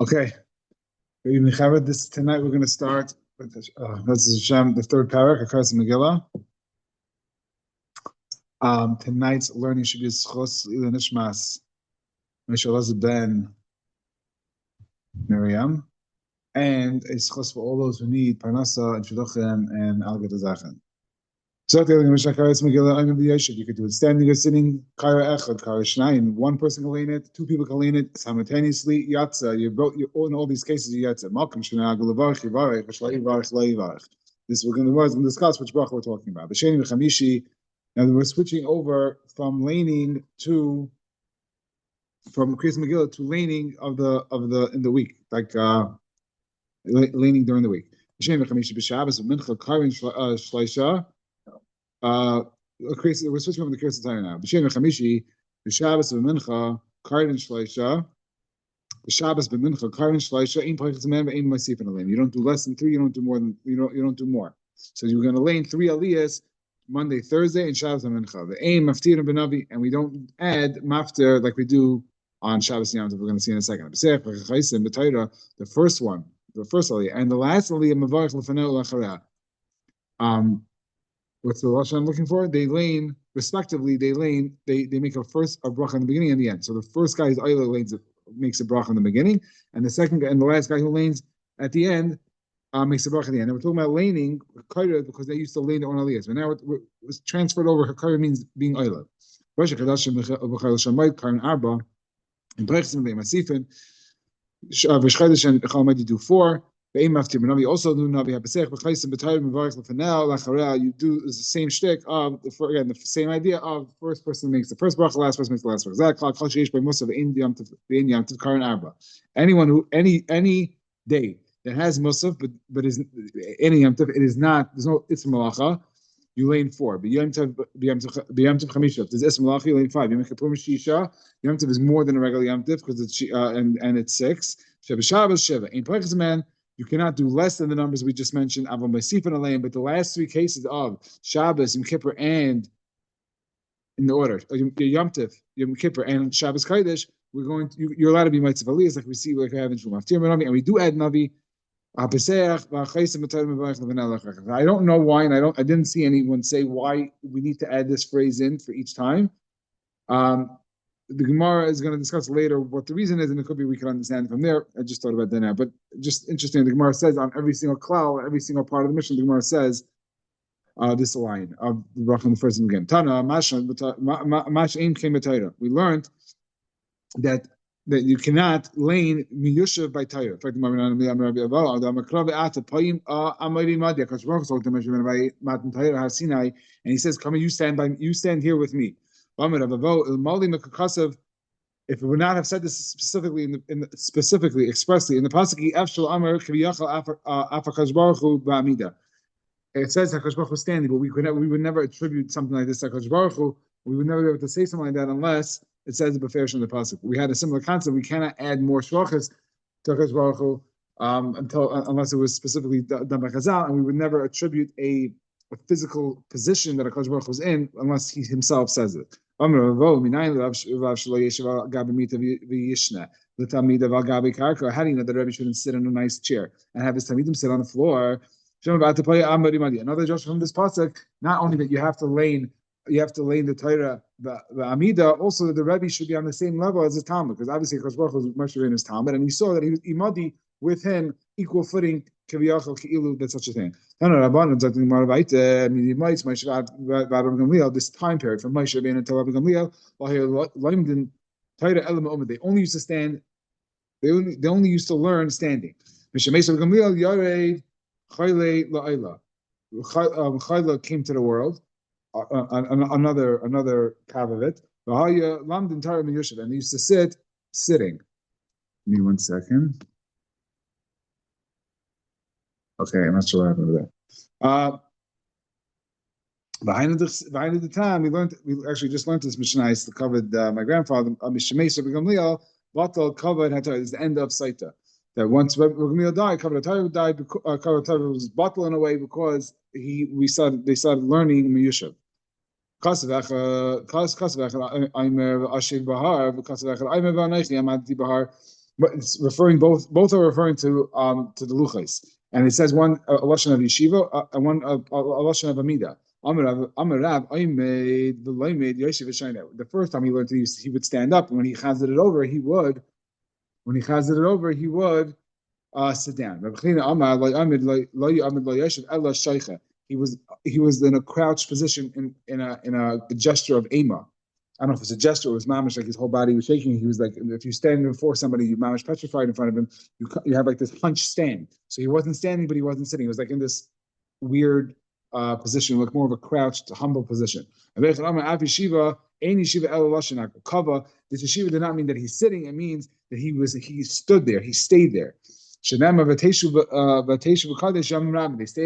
Okay, this tonight we're going to start with this is Hashem, the third parak, Akars Megillah. Tonight's learning should be Schos Ila Nishmas Meshalaz Ben Miriam, and a Schos for all those who need Parnasa and Shidduchim and Al Gadazachan. So you could do it standing or sitting. Kara echad, kara shnayim. One person can lean it, two people can lean it simultaneously. Yatza, you in all these cases you yatza. Malcolm shenag levarich yivarich, v'shlai yivarich lo yivarich. This we're going to discuss which bracha we're talking about. B'sheni v'chamishi. Now we're switching over from laning from Kriyas Megillah to laning of the in the week, like laning during the week. B'sheni v'chamishi b'shabbos v'mincha karin shleisha. We're switching over the Kriyas Tanya now. B'shem v'chamishi, b'Shabbos v'mincha, karden shleisha. B'Shabbos v'mincha, karden shleisha. Ein peichas man v'ein ma'asif in a lane. You don't do less than 3. You don't do more than you don't do more. So you're going to lane 3 aliyahs Monday, Thursday, and Shabbos v'mincha. The aim maftir and benavi, and we don't add maftir like we do on Shabbos Yom Tov. We're going to see in a second. The first one, the first aliyah, and the last aliyah mavarich l'fanei l'achareh. What's the lashon I'm looking for? They lane respectively. They make a bracha in the beginning and the end. So the first guy who's Ayla lanes makes a bracha in the beginning, and the second guy and the last guy who lanes at the end makes a bracha at the end. And we're talking about laning Hakara because they used to lane on aliyahs, but now it was transferred over. Hakara means being Ayla. In Brechsim they masifin v'shchaydish and Chalmadi do 4. Also do Navi Habesech b'chaysim b'tayim mevarich l'fanel lachareh. You do the same shtick of the same idea of first person makes the first bracha, last person makes the last bracha. Zak klal sheish by Musav in Yom Tov Karan Arba. Anyone who any day that has Musav but is any Yom Tov, it is not. There's no Ism Malacha. You lane 4. B'Yom Tov Chamisha. There's Ism Malacha. You lane 5. Yom Kippur Mishisha. Yom Tov is more than a regular Yom Tov because it's and it's 6. Shabbos Sheva. Ein Peichas man. You cannot do less than the numbers we just mentioned, Avam Basif and Alayim, but the last 3 cases of Shabbos, Yom Kippur, and in the order, Yom Tov, Yom Kippur, and Shabbos Kodesh, you're allowed to be Mitzvah Aliyahs, like we see, like we have in Shulman Aftir Navi, and we do add Navi. I don't know why, and I didn't see anyone say why we need to add this phrase in for each time. The Gemara is going to discuss later what the reason is, and it could be we can understand from there. I just thought about that now. But just interesting, the Gemara says on every single klal, every single part of the mission, the Gemara says this line of the bracha in the first again. Tana, Mash Aim came Torah. We learned that you cannot lane miyushav by Torah. In fact, and he says, "Come, you stand here with me." If it would not have said this specifically expressly in the pasuk, it says Hakadosh Baruch Hu standing, but we would never attribute something like this to Hakadosh Baruch Hu. We would never be able to say something like that unless it says the beferish in the pasuk. We had a similar concept. We cannot add more shvachas to Hakadosh Baruch Hu unless it was specifically done by Chazal, and we would never attribute a physical position that Hakadosh Baruch Hu was in unless he himself says it. How do you know that the Rebbe shouldn't sit in a nice chair and have his Talmidim sit on the floor? Another judgment from this pasuk, not only that you have to lane the Torah, the Amida, also that the Rebbe should be on the same level as the Talmud, because obviously Hakadosh Baruch Hu was much in his Talmud, and he saw that he was imadi with him, equal footing, kiviyachal ki'ilu, that's such a thing. This time period from Moshe Rabbeinu until Rabbi Gamliel, they only used to stand. They only used to learn standing. Chayla came to the world. Another path of it. And they used to sit sitting. Give me 1 second. Okay, I'm not sure what happened with that. Behind the time, we actually just learned this Mishnah. I covered my grandfather, Mishnah Gamliel, Batal covered Hatar. This is the end of Saita. That once Gamliel died, covered Hatar died, covered Hatar was Batal in a way because they started learning Miyushav. Kasavach, Aimer Ashiv Bahar, Kasavach, Aimer Vanaychi, Amadi Bahar. but it's referring both are referring to the luchos, and it says one a lashon of yeshiva and one a lashon of amida. Amarav, I made the loymed Yosef Shina. The first time he learned to use, he would stand up, and when he chazed it over, he would sit down. He was in a crouched position in a gesture of ema. I don't know if it's a gesture or it was mamish, like his whole body was shaking. He was like, if you stand before somebody, you mamish petrified in front of him, you have like this hunched stand. So he wasn't standing, but he wasn't sitting. He was like in this weird position, like more of a crouched, humble position. This yeshiva did not mean that he's sitting. It means that he stood there. He stayed there. They stayed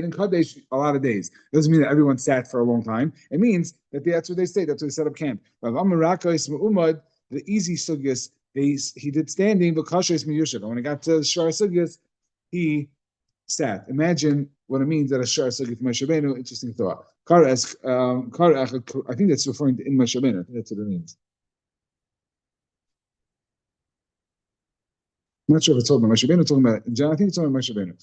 in Kadesh a lot of days. It doesn't mean that everyone sat for a long time. It means that that's where they stayed. That's where they set up camp. The easy sugyas, he did standing, but and when it got to Shar sugyas, he sat. Imagine what it means that a Shar sugyas Moshe Rabbeinu. Interesting thought. I think that's referring to in Moshe Rabbeinu. I think that's what it means. I'm not sure if it's talking about Moshe Rabbeinu, talking about John. I think it's talking about Moshe Rabbeinu.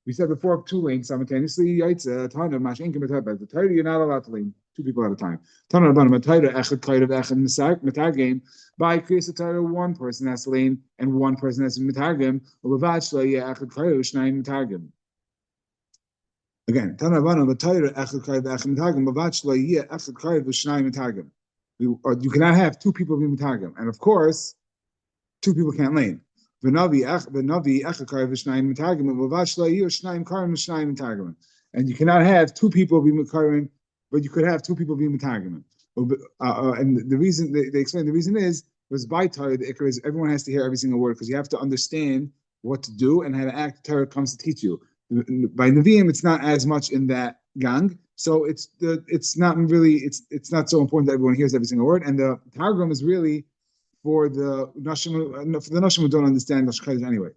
We said before, two lanes simultaneously. The Torah, you're not allowed to lane two people at a time. By Kriyas Torah, one person has to lane and one person has to mitargim. Again, you cannot have two people be mitargim, and of course, two people can't lane. And you cannot have two people be mitargim, but you could have two people be mitargim. And the reason they explain the reason was by Torah, the ikar is everyone has to hear every single word because you have to understand what to do and how to act. Torah comes to teach you. By Nevi'im, it's not as much in that gang. So it's not so important that everyone hears every single word, and the Targum is really for the Nashim who don't understand Nashim anyway.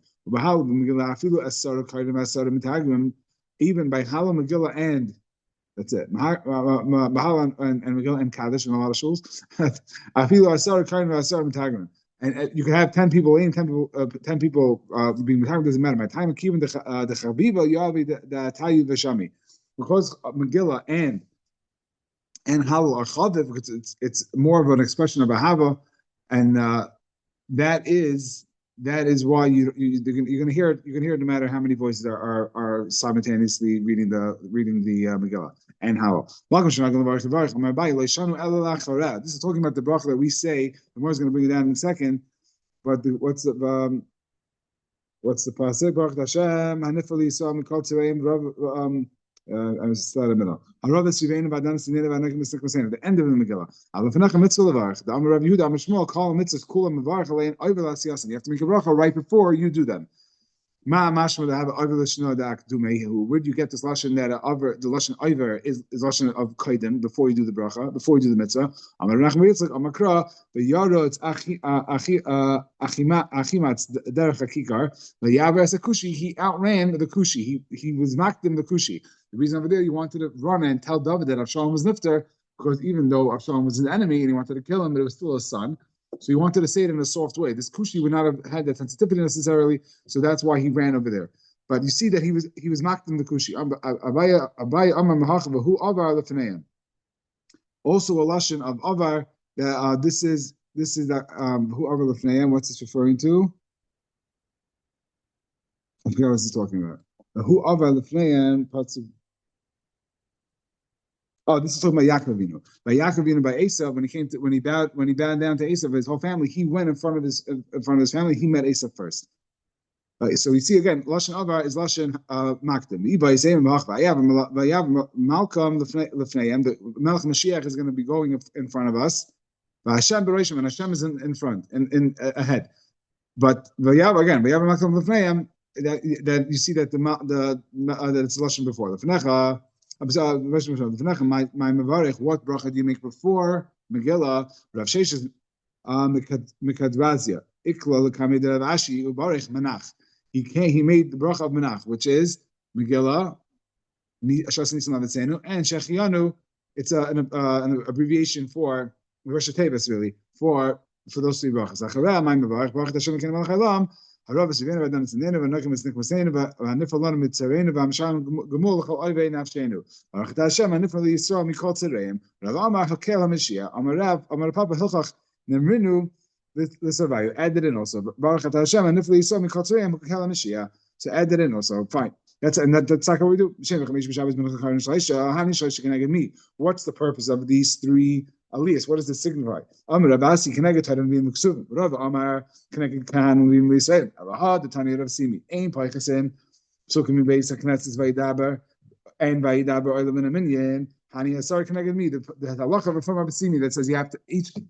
Even by Hala Megillah and that's it. Mahal and Megillah and Kaddish and a lot of shuls. And you can have 10 people in, 10 people being Metagim, doesn't matter. My time of Kivin the Chabiba Yavi the Tayu Veshami. Because Megillah and Halal are Chaviv, because it's more of an expression of Ahava, and that is why you're going to hear it. You can hear it no matter how many voices are simultaneously reading the Megillah and Halal. This is talking about the bracha that we say. The Gemara is going to bring it down in a second. But what's the pasuk? Baruch Hashem Hanifali Yisrael Mikol Tzereim I was still in the middle. At the end of the Megillah. The Amar Rav Yehuda Amar Shmuel call mitzvahs kula mevarach alein oivel asiyasin. You have to make a bracha right before you do them. Where do you get this lashon that the lashon oiver is lashon of kaidim before you do the bracha, before you do the mitzvah? Amar Nachman Yitzchak Amar Kra v'yarodz achimatz derech hakikar v'yaver as a kushi. He outran the kushi. He was makdim the kushi. The reason over there you wanted to run and tell David that Avshalom was nifter, because even though Avshalom was an enemy and he wanted to kill him, but it was still his son. So he wanted to say it in a soft way. This Kushi would not have had that sensitivity necessarily, so that's why he ran over there. But you see that he was makdim the Kushi. Also a lashon of avar. This is that who avar lefneim. What's this referring to? I forget what this is talking about. Who avar lefneim parts of. Oh, this is talking about Yaakov Avinu. By Yaakov Avinu, by Esav, when he bowed down to Esav, his whole family, he went in front of his family. He met Esav first. So we see again, lashon avar is lashon makdim. Malcolm lefneim. The Melech Mashiach is going to be going in front of us. Hashem b'roshim, and Hashem is in front and ahead. But Malcolm lefneim. That you see that that it's lashon before lefnecha. My mevarich, what bracha do you make before Megillah? Rav Sheish is mikadrazia. Ikla l'kamei Rav Ashi ubarich manach. He made the bracha of manach, which is Megillah, Ashas Nisan Lavetzenu, and Shechianu. It's an abbreviation for Rosh Tevis, really, for for those three brachas. Acharei ma'im mevarich baruch Hashem Elokeinu melech haolam. Harav v'sivenu v'adam tzidnenu v'anokim v'snikvaseinu v'hanifal lanu mitzarenu v'hamsham gemul l'chol oivei nafshenu. Baruch Hashem hanifal Yisrael mikol tzireim. Rav Amar hakel haMashiach. Amar Rav Amar Papa hilchach nemrinu l'sarvayu. Add it in also. Baruch Hashem hanifal Yisrael mikol tzireim hakel haMashiach. So add that in also. Fine. That's like what we do. What's the purpose of these three aliyahs? What does it signify? Amar Rabasi connected to being Muksuvim. Rav Amar connected Kan being Lisrael. Avahad the Tanya Rav Simi. Ain Paichasin. So can be based on Knesset Vaidaber and Vaidaber Oilam in a Minyan. Hani Asar connected me. The halacha from Rav Simi that says you have to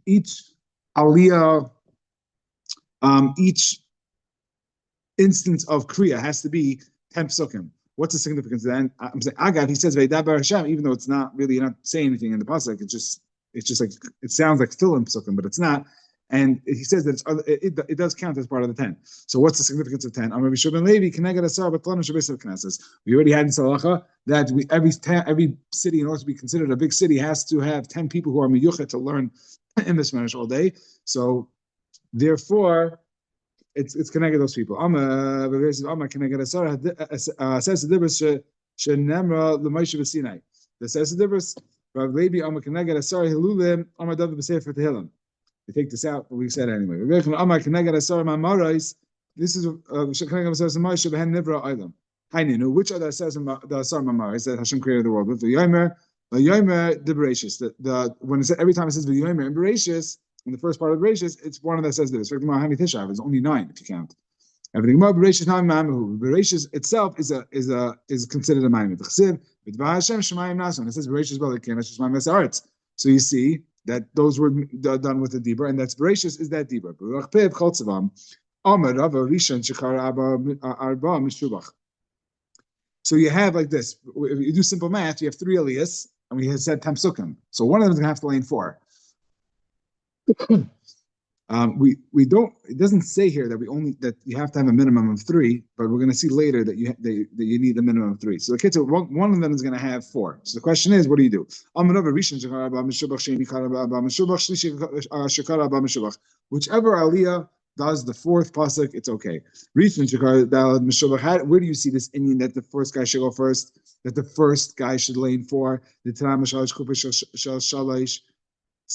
each aliyah, each instance of kriya has to be 10 psukim. What's the significance of that? I'm saying Agav, he says Veidaber Hashem, even though it's not really, you're not saying anything in the pasuk. It's just like it sounds like fill-in psukim, but it's not. And he says that it does count as part of the 10. So what's the significance of 10? We already had in Salacha that every city, in order to be considered a big city, has to have 10 people who are miyuchet to learn in this manner all day. So therefore, it's connected those people. Says the difference. The says the difference. Rav Levi Amar connected Asar Hilulim Amar David B'Sefer Tehillim. We take this out, but we said it anyway. Amar connected Asar Mamarais. This is connected Asar Mamarais Shebehen Nivra Olam. Haininu. Which are the Asar Mamarais that Hashem created the world with? The Yomer the Bereshis. The when it says, every time it says the Yomer and Bereshis. In the first part of Bereshis, it's one that says this. It's only 9 if you count. Everything more Bereshis now Mamahu. Bereshis itself is considered a ma'amid. Chsiv v'dvar Hashem shemayim nason. It says Bereshis b'alekim shemayim v'sa'aretz. So you see that those were done with the dibur, and that's Bereshis is that dibur. Baruch Pev Chol Tzavam Amar Rav Rishon Shekar Arba Mishubach. So you have like this. If you do simple math, you have 3 aliyahs, and we have said 10 psukim. So one of them is going to have to lane 4. We don't. It doesn't say here that you have to have a minimum of 3, but we're going to see later that you need a minimum of 3. So the kids, one of them is going to have 4. So the question is, what do you do? Whichever aliyah does the 4th pasuk, it's okay. Where do you see this Indian that the first guy should go first? That the first guy should lane 4? The Tanam Shalish Kupa Shalish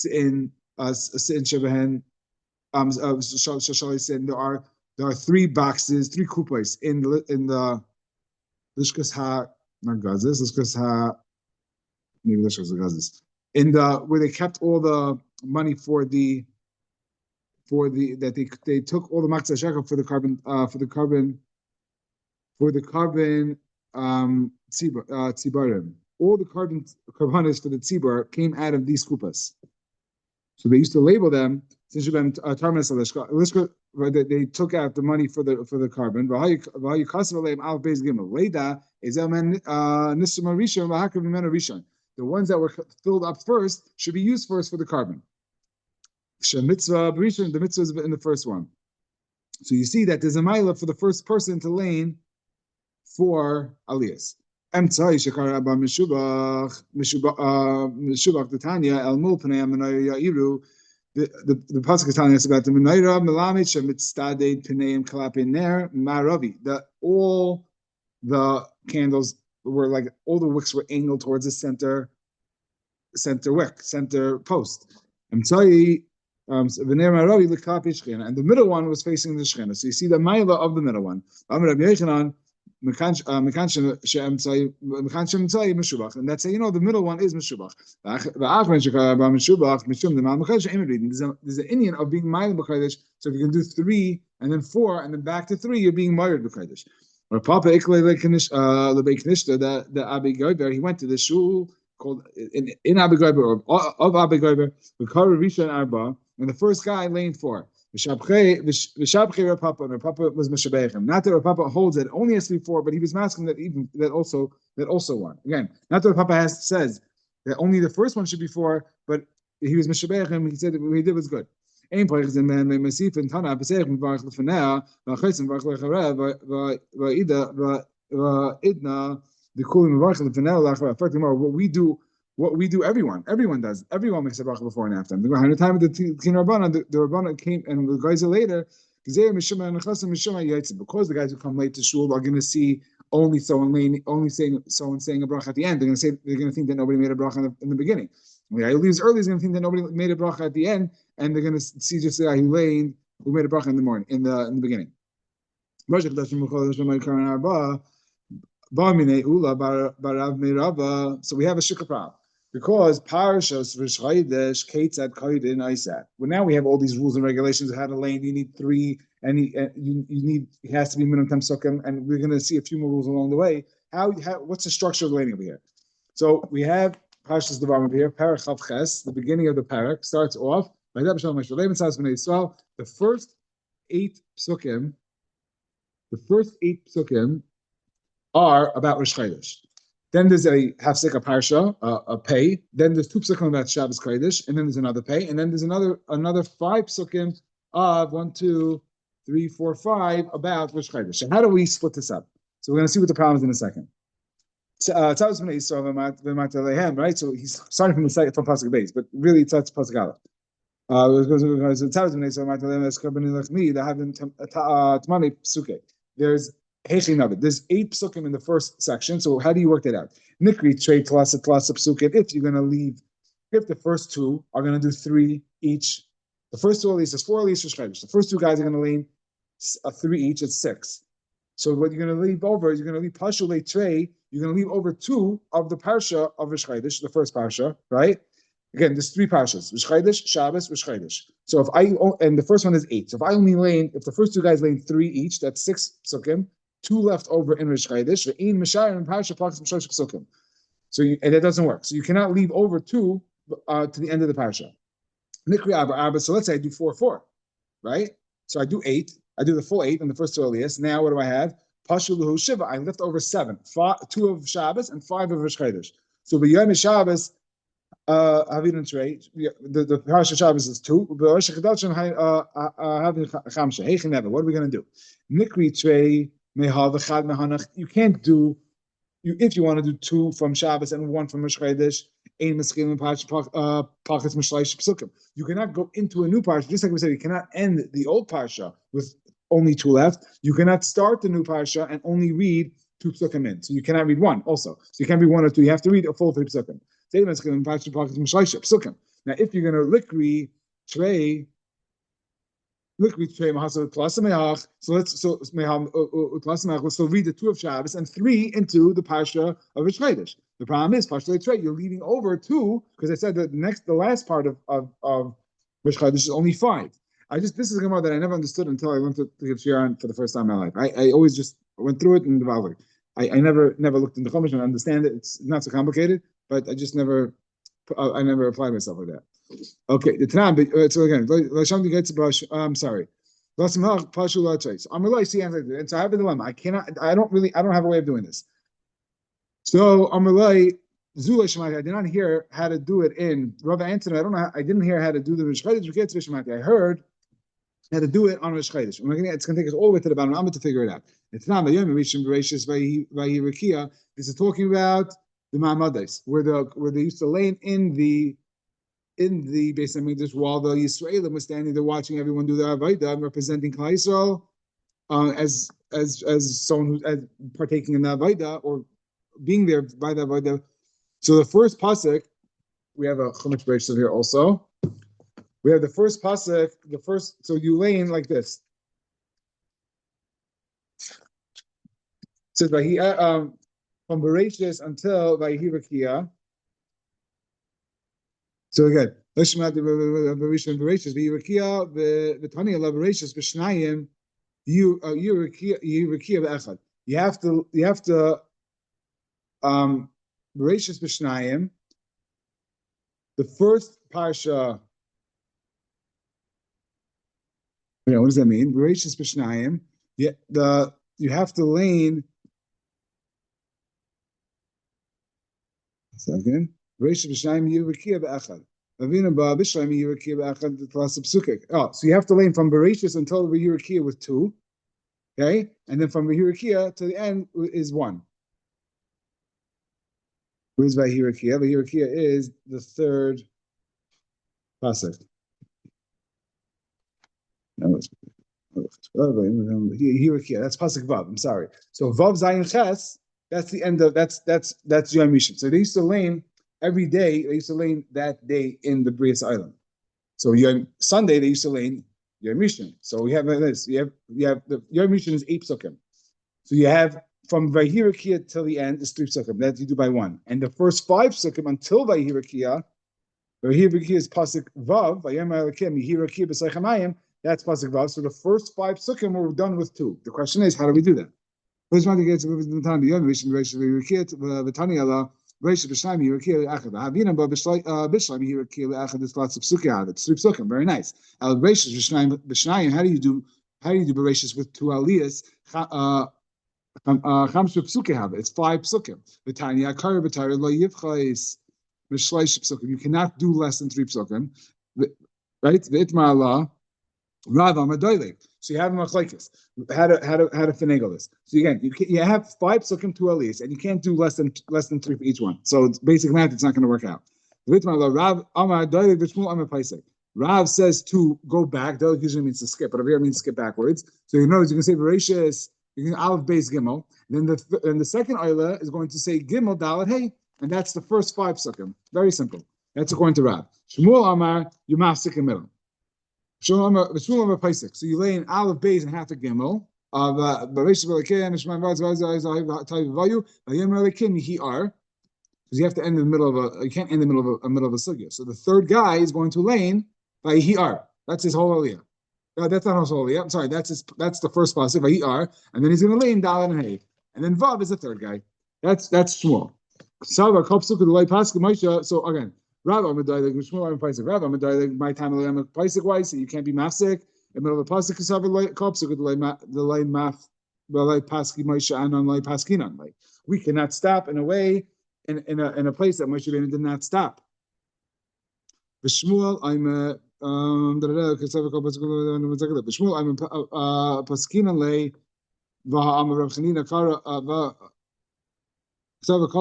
in Shebehen. There are 3 boxes, 3 kupas in the Lishkas Ha Nagazis, Lishkas Ha maybe Lishkas Nagazis, in the where they kept all the money for the that they took all the matzah shekel for the carbon tzibarim. All the carbonates for the tzibar came out of these kupas. So they used to label them. They took out the money for the carbon. The ones that were filled up first should be used first for the carbon. The mitzvah is in the first one. So you see that there's a milah for the first person to lane for aliyahs. The pasuk is telling us about the menorah melamid shemitzadei pneim kalapin ner maravi. That all the candles were like all the wicks were angled towards the center wick, center post. And the middle one was facing the shechina. So you see the ma'ila of the middle one. And that's how the middle one is meshubach. There's an Indian of being ma'ila b'kodesh. So if you can do 3 and then 4 and then back to 3, you're being married b'kodesh. Or Papa Ikle the Abi Goiber, he went to the shul called in Abi Goiber of Abi Goiber, the Kara Rishon Arba, and the first guy lane 4. V'shabchei Rav Papa, and Rav Papa was Meshabechem. Not that Rav Papa holds that it only has to be 4, but he was masking that also one. Again, not that Rav Papa says that only the first one should be 4, but he was Meshabechem. He said that what he did was good. Ein Peiches in man Masif and Tana Pesach Varach Lefanea V'Chaysim Varach Lecharev V'Idna the Kulim Varach Lefanea Lachar. What we do what we do, everyone does. Everyone makes a bracha before and after. The time of the Rabbanan, the Rabbanan came, and the guys later, because the guys who come late to shul are going to see only someone saying a bracha at the end. They're going to think that nobody made a bracha in the beginning. The guy who leaves early is going to think that nobody made a bracha at the end, and they're going to see just the guy who made a bracha in the morning, in the beginning. So we have a shikapra because parashas v'shchaydesh keitzad koydin isat. Well, now we have all these rules and regulations of how to lane. You need 3, and you need, it has to be minimum time sukkah, and we're going to see a few more rules along the way. What's the structure of laning over here? So we have parashas devarim over here. Parak Chav Ches, the beginning of the parak starts off by the first 8 psukim. The first 8 psukim are about Rosh Chodesh. Then there's a hafsek, a parsha, a pay. Then there's 2 psukim about Shabbos Kodesh, and then there's another pay, and then there's another 5 psukim of 1, 2, 3, 4, 5 about Rosh Chodesh. So how do we split this up? So we're going to see what the problem is in a second. Right? So he's starting from the second, from pasuk base, but really it's pasuk aleph. There's 8 psukim in the first section. So how do you work that out? Nikri trade tlasa psukim. If you're going to leave, if the first 2 are going to do 3 each, the first 2 at least is 4 at least. The first 2 guys are going to lean 3 each. It's 6. So what you're going to leave over is you're going to leave pashulei trey. You're going to leave over 2 of the parsha of Rosh Chodesh, the first parsha, right? Again, there's 3 parshas: Rosh Chodesh, Shabbos, Rosh Chodesh. So and the first one is 8. So if the first 2 guys lane 3 each, that's 6 psukim. 2 left over in Rosh Chodesh. So and that doesn't work. So you cannot leave over 2 to the end of the parsha. So let's say I do 4, 4, right? So I do 8. I do the full 8 in the first 2 earliest. Now what do I have? Pashu Shiva. I left over 7. 2 of Shabbos and 5 of Rosh Chodesh. So the Yom Shabbos, Havin Trey, the Parsha Shabbos is 2. What are we going to do? Nikri Trey. You can't do, if you want to do 2 from Shabbos and 1 from Rosh Chodesh, you cannot go into a new parsha. Just like we said, you cannot end the old parsha with only 2 left. You cannot start the new parsha and only read 2 psukim in. So you cannot read 1 also. So you can't read 1 or 2. You have to read a full 3 psukim. Now, if you're going to likri trey. So let's read the 2 of Shabbos and 3 into the parsha of Rosh Chodesh. The problem is you're leaving over 2 because I said that the last part of Rosh Chodesh is only 5. This is a Gemara that I never understood until I went to give Shiran for the first time in my life. I always just went through it and developed it. I never looked into Chumash and understand it. It's not so complicated, but I just never applied myself like that. Okay, the Tanam. So again, I'm sorry. So I'm really and so I have a dilemma. I don't have a way of doing this. So I'm really I did not hear how to do it in Rav Anton. I didn't hear how to do the Rosh Chodesh. I heard how to do it on Rosh Chodesh. It's going to take us all the way to the bottom. I'm going to figure it out. It's not This is talking about the Ma'amades, where they used to lane in the Beis Hamikdash while the Yisraelim was standing there watching everyone do the Avodah, representing Klal Yisrael as someone who's partaking in the Avodah or being there by the Avodah. So the first pasuk, we have a Chumash Bereishis here also. We have the first pasuk. So you lane like this. It says from Bereishis until Vayihi Rakia. So again, you have to Bereshis b'shnayim. The first parsha. What does that mean? Bereshis b'shnayim. You have to lane. Second. Oh, so you have to lane from Bereshis until V'yirakia with 2, okay, and then from V'yirakia to the end is 1. Where's Vayhirakia? Vayhirakia is the third pasuk. No, Hirakia. That's pasuk Vav. I'm sorry. So Vav Zayin Ches. That's the end of that's Yom Rishon. So they used to lane every day. They used to lane that day in the Brias Island. So Sunday they used to lane Yom Rishon. So we have this. You have the Yom Rishon is 8 psukim. So you have from Vayhirakia till the end is 3 psukim. That you do by one. And the first 5 psukim until Vayhirakia is pasuk Vav. Vayem Elakim Yihirakia b'Seichamayim. That's pasuk Vav. So the first 5 psukim were done with 2. The question is, how do we do that? First one to get to the Tanya Yom Rishon Vayhirakia v'Tanya Allah. Reish b'Shnaim Yihirakia le'achad. Havina b'Bishleim Yihirakia le'achad. There's lots of psukim. It's 3 psukim. Very nice. Al Reish b'Shnayim. How do you do bereshis with 2 aliyas? It's 5 psukim. V'Tanya Akar v'Tara lo yivchais b'Shleish psukim. You cannot do less than 3 psukim. Right? V'Itmar Allah. Rav Amadoilik. So you have machlekes. How to finagle this. So again, you have 5 psukim, 2 aliyas, and you can't do less than 3 for each one. So it's basic math. It's not going to work out. Rav Amadoilik v'Shmuel Amapaisek. Rav says to go back. Doilik usually means to skip, but over here means skip backwards. So you can say Bereshis. You can Aleph Beis Gimel. Then the second Ayla is going to say Gimel Dalet Hey, and that's the first 5 psukim. Very simple. That's according to Rav. Shmuel Amar you mafsik in middle. Shmuel Amar Paisik. So you lay an Aleph Beis and half a Gimel. Because you have to end in the middle of you can't end in the middle of a sugya. So the third guy is going to lane by Hi'ar. That's his whole aliyah. That's not his whole aliyah. I'm sorry. That's the first pasuk by Hi'ar, and then he's going to lane Dalet and Hey, and then Vav is the third guy. That's Shmuel. So again, Rav Amadaylik, Shmuel Amadaylik, Rav Amadaylik. My time of Paisik wise, so you can't be mafsik in the middle of a pasuk. Kasav Kopsuk the lay maf the lay paski Moshe and on lay paskinan. Like we cannot stop in a way in a place that Moshe Rabbeinu did not stop. B'Shmuel I'm B'Shmuel I'm paskinan lay v'ha'am Rav Chanina kara Rav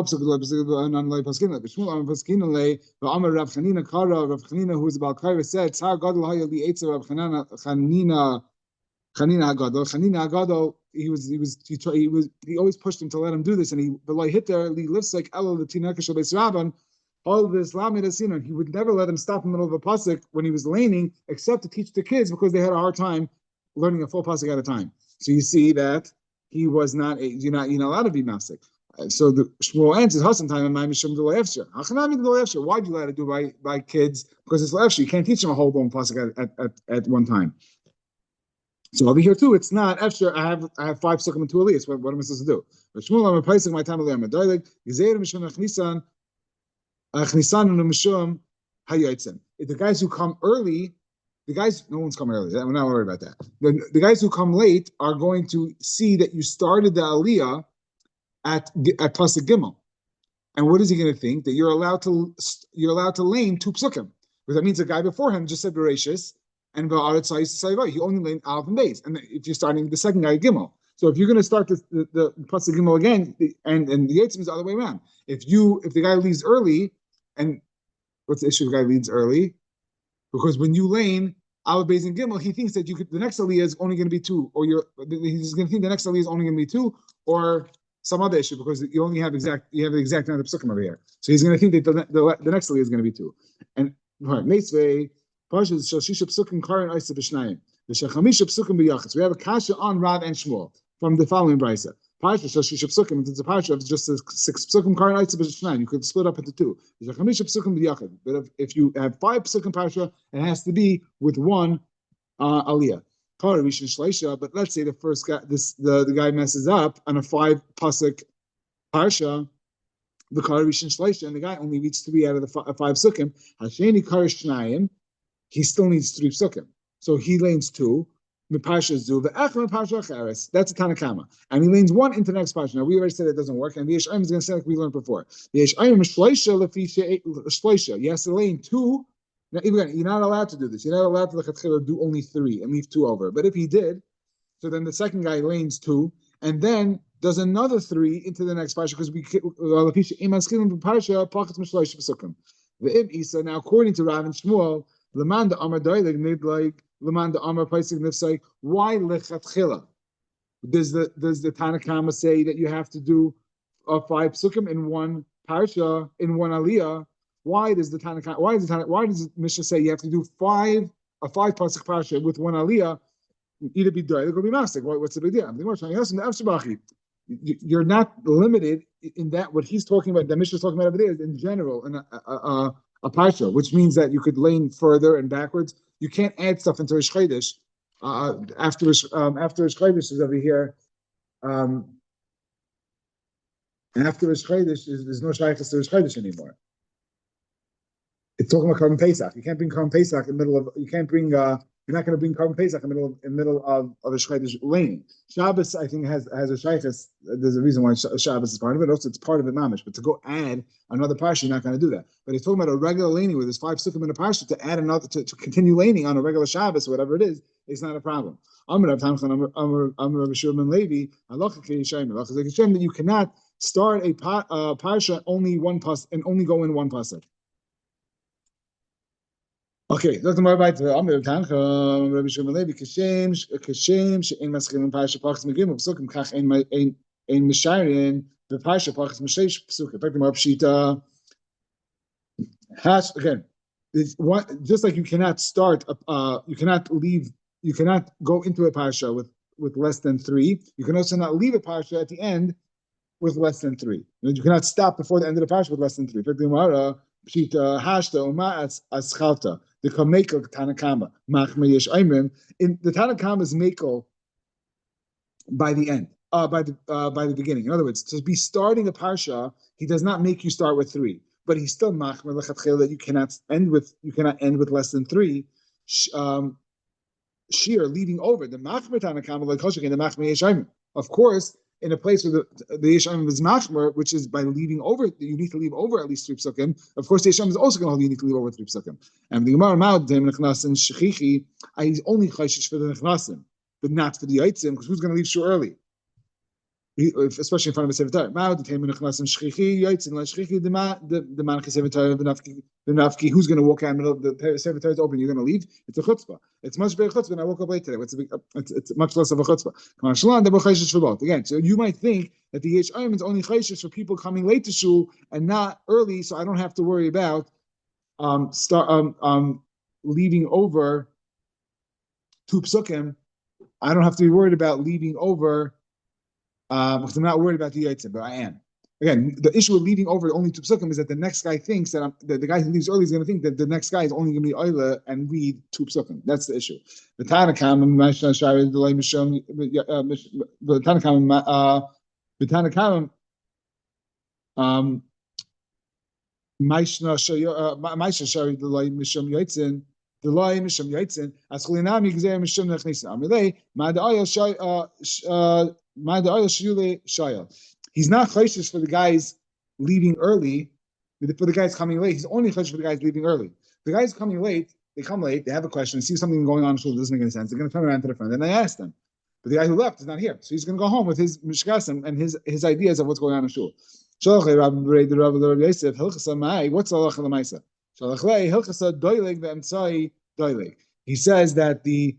Chanina, who is about Kaira, said, Tzar Gadol Haya Li Eitzer Rav Chanina Hagadol. He always pushed him to let him do this, and he hit there. He lives like Elo the Tinaka Shabes Rabban. All this Lamed Asina. He would never let him stop in the middle of a pasuk when he was laning, except to teach the kids because they had a hard time learning a full pasuk at a time. So you see that he was not you're not allowed to be masik. So the Shmuel answers, "Hasan time my mishum de le'efsher. Hachanami de le'efsher. Why do you let it do by kids? Because it's le'efsher. You can't teach them a whole blown pasuk at one time. So over here too, it's not efsher. I have 5 sukkah and 2 aliyas. What am I supposed to do? But Shmuel, I'm replacing my time of le'em. Doilik yizeir mishum achnisan and mishum hayotzim. If the guys who come early, no one's come early. We're not worried about that. The guys who come late are going to see that you started the aliyah at pasuk gimel, and what is he going to think? That you're allowed to lane 2 psukim, because that means the guy before him just said bereshis and va'aretz ha'yisrael. He only laned aleph and beis, and if you're starting the second guy gimel, so if you're going to start the pasuk gimel again, and the yitzim is the other way around. If the guy leaves early, and what's the issue? The guy leaves early because when you lane aleph beis and gimel, he thinks that the next aliyah is only going to be 2, or he's going to think the next aliyah is only going to be 2, or some other issue because you only have the exact amount of psukim over here. So he's going to think that the next aliyah is going to be 2. And Meisvei Parshas Shoshisha psukim karin Isa b'Shnayim v'Shechamisha psukim b'Yachas. We have a kasha on Rav and Shmuel from the following brisa. Parshas Shoshisha psukim. It's a parsha of just 6 psukim karin Isa b'Shnayim. You could split up into 2. V'Shechamisha psukim b'Yachas. But if you have 5 psukim parsha, it has to be with 1 aliyah. But let's say the first guy, the guy messes up on a 5 pasuk parsha, the Karishin Shleisha, and the guy only reads 3 out of the 5 sukkim. Hasheni Karishnayim, he still needs 3 sukkim, so he lanes 2. That's a Tanakama, and he lanes 1 into the next parsha. Now we already said it doesn't work, and the Yeshayim is going to say like we learned before. The Yeshayim Shleisha, he has to lane 2. Now, even you're not allowed to do this. You're not allowed to do only 3 and leave 2 over. But if he did, so then the second guy lanes 2, and then does another 3 into the next parsha because we the Isa. Now, according to Rav and Shmuel, Leman the Amar Doilig made like Leman the Amar Paisig Nifsai. Why lechatchila? Does the Tanakama say that you have to do 5 psukim in one parsha in one aliyah? Why does the Tanakama? Why does Mishnah say you have to do a 5 pasuk parsha with one aliyah? Either be doilig or be mastic. What's the big deal? You're not limited in that. What he's talking about, the Mishnah is talking about over there, is in general, in a parsha, which means that you could lane further and backwards. You can't add stuff into Rish Chodesh. After Rish Chodesh is over here. After Rish Chodesh, there's no shaykhs to Rish Chodesh anymore. It's talking about Karban Pesach. You can't bring Karban Pesach in the middle of. You can't bring. You're not going to bring Karban Pesach in the middle of a Chodesh lane. Shabbos, I think, has a shaykhs. There's a reason why Shabbos is part of it. Also, it's part of it mamish. But to go add another parsha, you're not going to do that. But he's talking about a regular laning where there's 5 sukkim in a parsha to add another to continue laning on a regular Shabbos, whatever it is, it's not a problem. Amar Rav Tamchan, Amar Rabbi Shimon Levi, halacha k'yishayim, halacha k'yishayim, that you cannot start a parsha only one pasuk and only go in one pasuk. Okay, that's more about the Amir Tancha, Rabbi Shimon Levi, Kashem, she'en maschilin parsha pachas megim, psukim kach ein mishayin, the parsha pachas mishesh psukim. In fact, the more pshita hash again. It's one, just like you cannot start, you cannot go into a parsha with less than 3. You can also not leave a parsha at the end with less than 3. You cannot stop before the end of the parsha with less than 3. In fact, the Gemara pshita hashta uma aschalta. The Kamekel Tanakama, Machme Yesh Aimrim, in the Tanakama is Mekel by the end, by the beginning. In other words, to be starting a parsha, he does not make you start with 3, but he's still Machme Lechatchil that you cannot end with less than 3. Sheer leading over the Machme Tanakama like Hoshek and the Machme Yesh Aimrim. Of course, in a place where the Yeshayim is machmer, which is by leaving over, you need to leave over at least 3 psukim. Of course, the Yeshayim is also going to hold you need to leave over 3 psukim. And the Gemara Ma'od Dem Nechnasim Shechichi, he's only chayshish for the Nechnasim, but not for the Yitzim, because who's going to leave shul early? Especially in front of a Sefer Torah. Ma'od Dem Nechnasim Shechichi, Yitzim La Shechichi, the Manach Sefer Torah, the Nafki, who's going to walk out in the middle of the Sefer Torah is open, you're going to leave? It's a chutzpah. It's much better chutzpah, and I woke up late today. It's much less of a chutzpah. Again, so you might think that the Yesh Ayim is only chayshish for people coming late to shul and not early, so I don't have to worry about leaving over 2 psukim. I don't have to be worried about leaving over because I'm not worried about the Yitzim, but I am. Again, the issue with leaving over only 2 psukim is that the next guy thinks that the guy who leaves early is going to think that the next guy is only going to be oila and read 2 psukim. That's the issue. The Tanakam, he's not chayshish for the guys leaving early, for the guys coming late. He's only chayshish for the guys leaving early. The guys coming late, they come late, they have a question, see something going on in shul that doesn't make any sense. They're going to turn around to the friend and they ask them. But the guy who left is not here, so he's going to go home with his mishkasim and his ideas of what's going on in shul. What's the halacha l'maisa? He says that he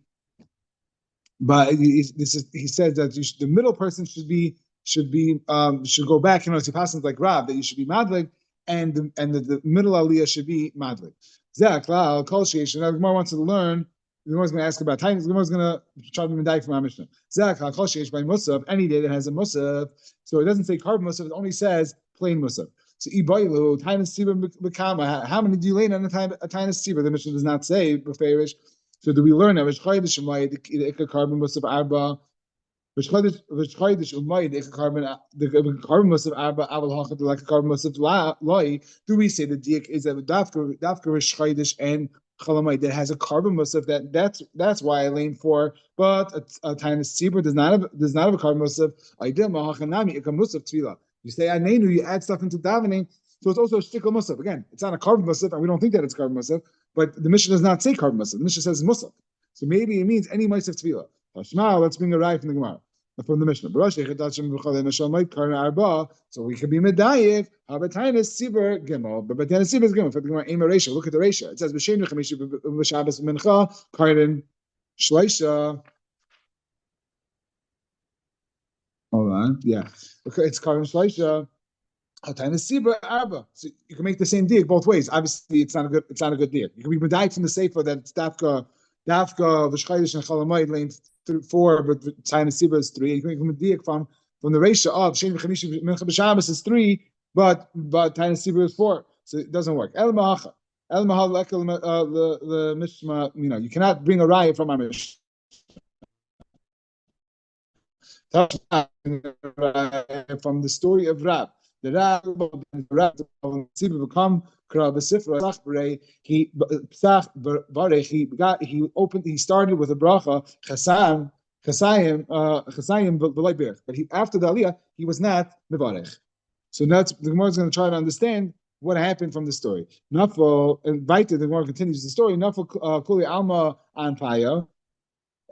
says that the middle person should go back. You know, it's passes like Rab that you should be madlig, and the middle aliyah should be madlig. Now the Gemara wants to learn. The Gemara is going to ask about time. The Gemara is going to try to medayik from our Mishnah. By musaf, any day that has a musaf, so it doesn't say carbon musaf. It only says plain musaf. So ibaylu tainus tzibur b'kama. How many do you lay on a tainus tzibur? The Mishnah does not say b'feirish. So do we learn that? Which chodesh umayid the carbon musaf arba? Which chodesh umayid the carbon musaf arba aval hachad like a carbon musaf loi? Do we say the diak is that dafka chodesh and chalamite that has a carbon musaf that's why I lane for, but a tainus tzibur does not have a carbon musaf. Idea mahachanami a musaf tvila. You say anenu, you add stuff into davening, so it's also a shtickle musaf. Again, it's not a carbon musaf, and we don't think that it's carbon musaf, but the Mishnah does not say carbon musaf. The Mishnah says musaf. So maybe it means any musaf tefillah. Let's bring a raya from the Gemara. from the Mishnah. So we could be medayik. Habatainis Sibur Gimel, but Batainis Sibur is Gimel. For the Gemara, Aim Resha. Look at the Resha. It says B'Shem Nechamishi B'Shabbos Mincha Karden Shleisha. Hold on, yeah, okay, it's Karden Shleisha. Hatainis Sibur Arba. So you can make the same diak both ways. Obviously, it's not a good diak. You can be medayik from the sefer that it's dafka V'Shchaydish and Chalamayid lane 4, but Batainis Sibur is 3. You can make a diak from the ratio of Shem Chamishi Mincha B'Shabbos is 3, but Tainus Sibur is 4, so it doesn't work. El Mahacha, El Mahal the Mishma. You cannot bring a raya from our Mishnah. From the story of Rab, the Rab Sibur become Kra B'Sifra Sachbrei. He started with a bracha Chasayim, but after the Aliyah, he was not Mevarech. So that's the Gemara is going to try to understand what happened from the story. Nafal invited. The Gemara continues the story. Nafal Kuli Alma Anpaya.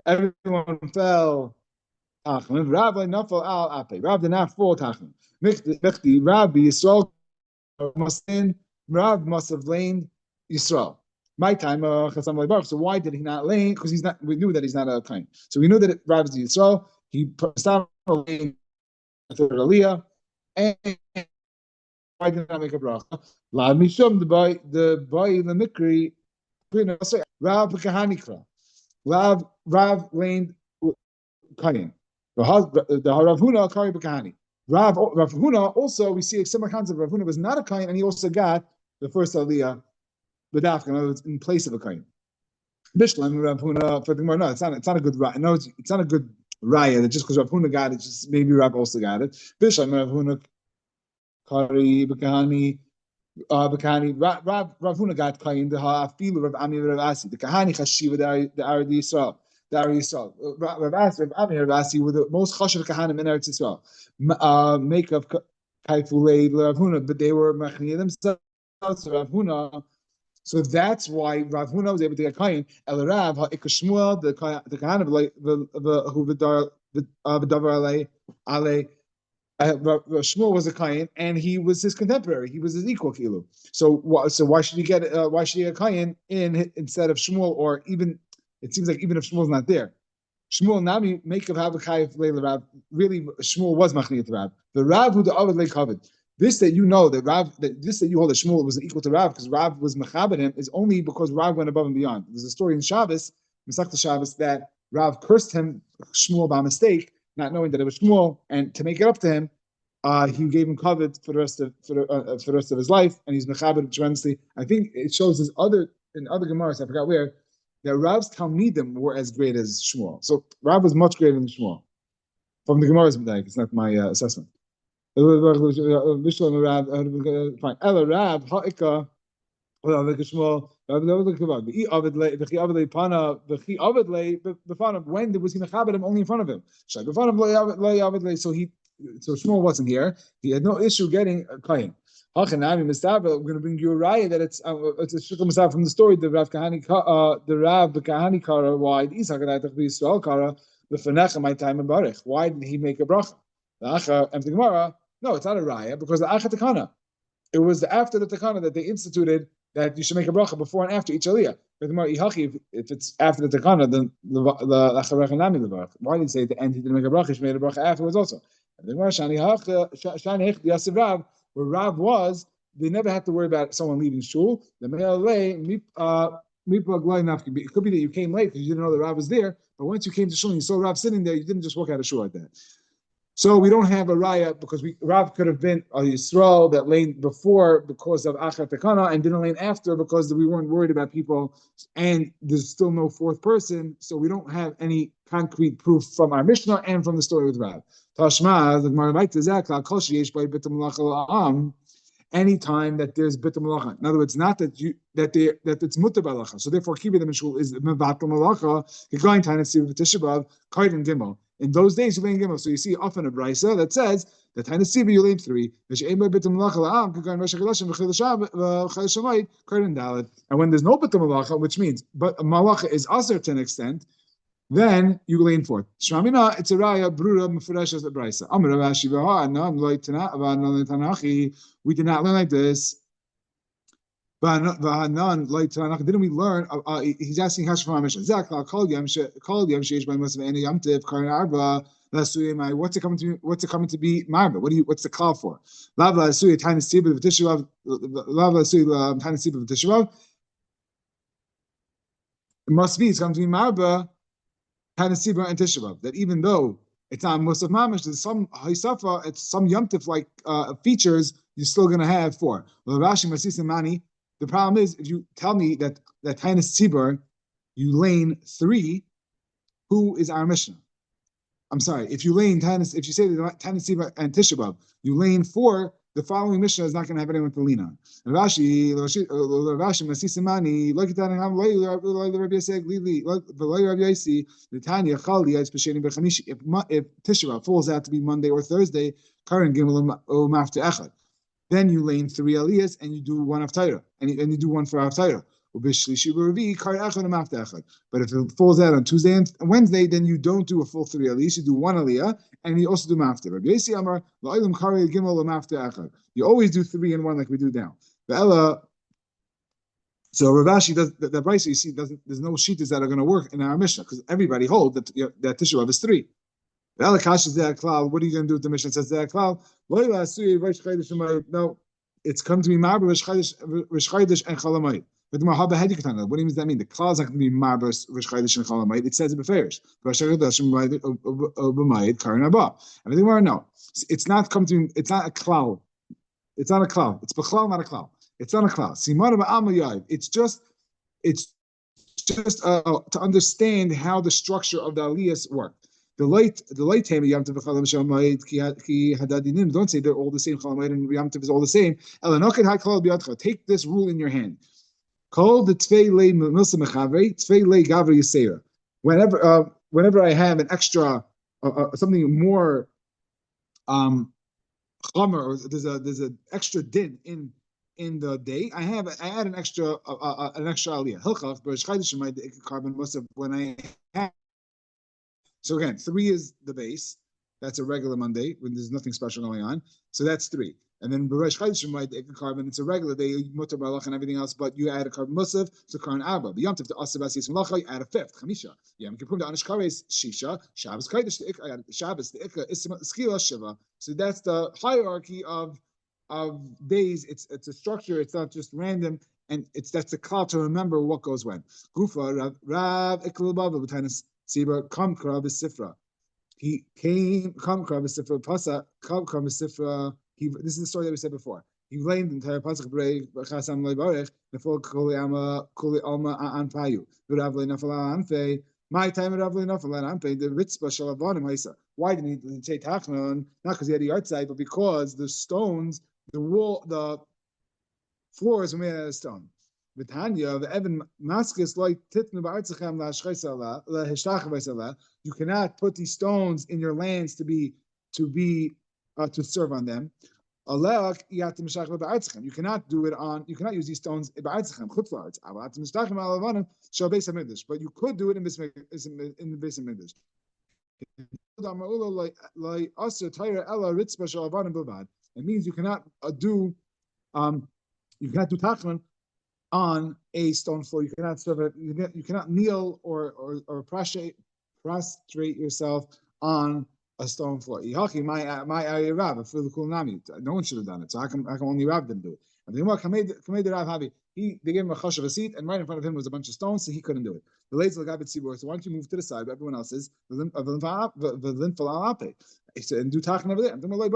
Everyone fell. Tachlim. Rav Nafal Al Ape. Rav did not fall. Tachlim. Mechti Rabbi Yisrael Rav must have lain Yisrael. My time, so why did he not lay? Because he's not. We knew that he's not a kain. So we knew that Rav is Yisrael. He stopped laying third Aliyah, and why did not make a bracha? Lav mishum the boy the mikri. Rav kahanikra. Rav lain kain. The Rav Huna kari b'kahani. Rav Huna also we see a similar concept. Rav Huna was not a kain, and he also got the first Aliyah. The dafka, in other words, in place of a kain. Bishlam Rav Huna for the Gemara. No, it's not a good raya. No, it's not a good raya that just because Rav Huna got it, just maybe Rav also got it. Bishlam Rav Huna Kari B'Kahani Rav Huna got kain the ha'afilu Rav Ami Rav Asi the Kahani Chashiva the Arad Yisrael. Rav Ami Rav Asi were the most chashiv kahanim in Eretz Yisrael. Make of kaifulei Rav Huna, but they were machniya themselves. Rav Huna. So that's why Rav Huna was able to get kain. El Rav ha'ikashmuel the kahanim who v'davar ale. Shmuel was a kain, and he was his contemporary. He was his equal kilu. So why should he get a kain in instead of Shmuel? Or even it seems like even if Shmuel's not there, Shmuel nami make of Havachayv leila Rav. Really, Shmuel was machniyat Rav. The Rav who the Avad lay covered. This that you know that this that you hold that Shmuel was equal to Rav because Rav was mechabed him is only because Rav went above and beyond. There's a story in Shabbos, Masechta Shabbos, that Rav cursed him Shmuel by mistake, not knowing that it was Shmuel, and to make it up to him, he gave him covet for the rest of his life, and he's mechabed tremendously. I think it shows in other Gemaras, I forgot where, that Rav's Talmidim were as great as Shmuel. So Rav was much greater than Shmuel. From the Gemara's Medayik, it's not my assessment. Fine. Ella Rav ha'ika. When did was he mechabed him only in front of him? So Shmuel wasn't here. He had no issue getting a kain. We're going to bring you a raya that it's a shikul masab from the story. The Rav Kahani Kara. Why Yisrael Kara? My time in Baruch. Why did he make a bracha? The Acha and the Gemara. No, it's not a raya because the Acha Takana. It was after the Takana that they instituted that you should make a bracha before and after each aliyah. If it's after the Takana, then the Acharechanami the bracha. Why did he say at the end he didn't make a bracha? He made a bracha afterwards also. And the Gemara Shani Rav, where Rav was, they never had to worry about someone leaving shul. The it could be that you came late because you didn't know that Rav was there. But once you came to shul and you saw Rav sitting there, you didn't just walk out of shul like that. So we don't have a raya because Rav could have been a Yisrael that lane before because of Achat Tekana and didn't lane after because we weren't worried about people and there's still no fourth person. So we don't have any concrete proof from our Mishnah and from the story with Rav. Tashma, the Gemara any time that there's bit malacha. In other words, not that it's mutar malacha. So therefore, kibbutz the mishul is mevatel malacha. You're going to see with tishabav kaiden gimel. In those days, you lay in gimel. So you see often a brisa that says that Tainasiva you lay in 3. And when there's no bit malacha, which means but malacha is aser to an extent. then you lean forth. Shmamina, it's a raya, brura, mufresh as a brisa. Amr Rashi v'ha, nam loy tanachi. We did not learn like this. Didn't we learn? He's asking Hash from Mishnah. What's it coming to? What's it coming to be? Marba. What's the call for? It must be. It's coming to be Marba. Tanasibra and Tisha. That even though it's not Musaf Mamish, there's some Haisafa, it's some Yomtiv like features you're still going to have for. Well, Rashi Masis Mani. The problem is if you tell me that Tainus Tzibur, you lane 3, who is our Mishnah? I'm sorry, if you say that Tainus Tzibur and Tisha B'Av, you lane 4, the following Mishnah is not going to have anyone to lean on. Rashi Masis Mani, look at that and have Rabbi Yossi, the Tanya Chali as Pesheni Bechamishi. If Tisha B'Av falls out to be Monday or Thursday, Karen Gimel Mafte Echad. Then you lane 3 aliyahs and you do one of Torah, and you do one for Torah. But if it falls out on Tuesday and Wednesday, then you don't do a full 3 aliyahs. You do one aliyah, and you also do mafte. You always do 3 and 1 like we do now. So Rav Ashi does the brisa. You see, there's no sheetas that are going to work in our Mishnah because everybody holds that Tisha B'Av is 3. What are you going to do with the Mishnah? It says no, it's come to be Marba, Rish Chaydish, and Chalamayit. But what does that mean? The klal is not going to be Marba, Rish Chaydish, and Chalamayit. It says it beferish. Everything more no. It's not come to. It's not a klal. It's not a klal. It's b'chlal, not a klal. It's not a klal. It's just to understand how the structure of the aliyahs work. The light time Yom Tov Chalam Shamayit ki hadadinim. Don't say they're all the same. Chalamayit and Yom Tov is all the same. Take this rule in your hand. Call the Tvei Le Milsa Mechavre, Tvei Le Gavri Yisera. Whenever I have an extra something more chomer, or there's an extra din in the day, I add an extra aliyah. Hilchach b'Rosh Chodesh Shemayit carbon Musaf when I have. So again, 3 is the base. That's a regular Monday when there's nothing special going on. So that's 3. And then B'Rosh Chodesh Shemayit carbon. It's a regular day, mutar barach and everything else, but you add a carbon musaf, so Karan Abba. The Yom Tov to Aseh B'Asiyas Malacha, you add a 5th, Chamisha. Yom Kippur to Anish Kares Shisha. Shabbos Kodesh Shabbos the Ikka Skila Shiva. So that's the hierarchy of days. It's a structure. It's not just random, and that's the call to remember what goes when. Gufa Rav Ikla Bava B'Tanis Siba Kamkra B'Sifra. He came Kamkra B'Sifra Pasa Kamkra B'Sifra. This is the story that we said before. He blamed the entire pasuk break Chasam Leibarech before Kuli Alma An Payu. V'Ravle Nafala Anfe. My time Ravle Nafala Anfe. The Ritzba Shalavanim Haisa. Why didn't he say Tachnon? Not because he had a yard side, but because the stones, the wall, the floors were made out of stone. V'Tanya the Evan Maskis like Titnu Ba'artzachem LaShchaisala LaHishtachavaisala. You cannot put these stones in your lands to serve on them. You cannot do it on. You cannot use these stones but you could do it in the base of Mikdash. It means you cannot do tachman on a stone floor. You cannot serve it. You cannot kneel or prostrate yourself on a stone floor. My area Rav for the cool nami. No one should have done it. So I can only Rav didn't do it. And the Rav Havi, they gave him a chash of a seat, and right in front of him was a bunch of stones, so he couldn't do it. The ladies look at Tzibur, so why don't you move to the side where everyone else is? And do tachin over there. He didn't want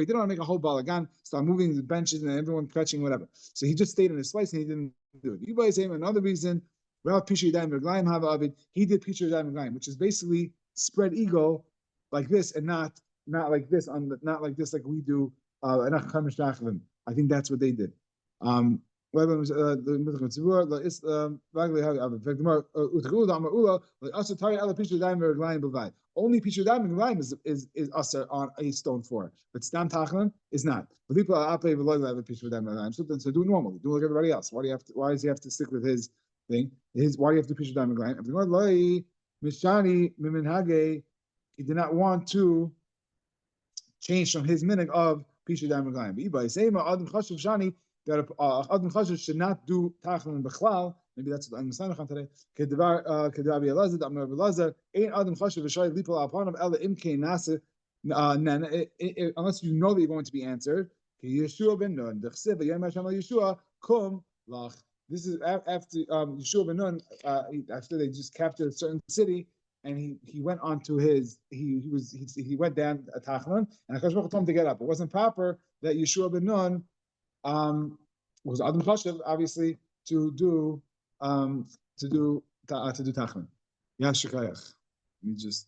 to make a whole balagan, start moving the benches and everyone catching whatever. So he just stayed in his place and he didn't do it. You guys say another reason. Rav Pishu Yadayim Reglayim Hava Avid. He did Pishu Yadayim Reglayim, which is basically spread eagle like this and not like this not like this like we do. I think that's what they did. Only Pishu Yadayim Reglayim is usher on a stone floor, but Stam Tachlan is not. So do it normally. Do like everybody else. Why does he have to stick with his thing? Why do you have to Pishu Yadayim Reglayim? Mishani miminhage, he did not want to change from his minig of Pisha Dam Reglayim. But Ibai Seima Adam Chashuv Shani that Adam Chashuv should not do Tachlin Bechlal. Maybe that's what I'm saying today. Kedavar Kedavi Elazar, Amar Elazar, ain't Adam Chashuv Shai Lipal upon him Ella Imke Nasa. Unless you know that you're going to be answered. Yeshua ben Nun, the Chsiv, Yom Hashem Yeshua, Kum Lach. This is after Yeshua ben Nun, after they just captured a certain city, and he went on to his he went down a Tachlon, and Hakadosh Baruch Hu told him to get up. It wasn't proper that Yeshua ben Nun was Adam Chashav, obviously, to do Tachlon. Yashikayach. Let me just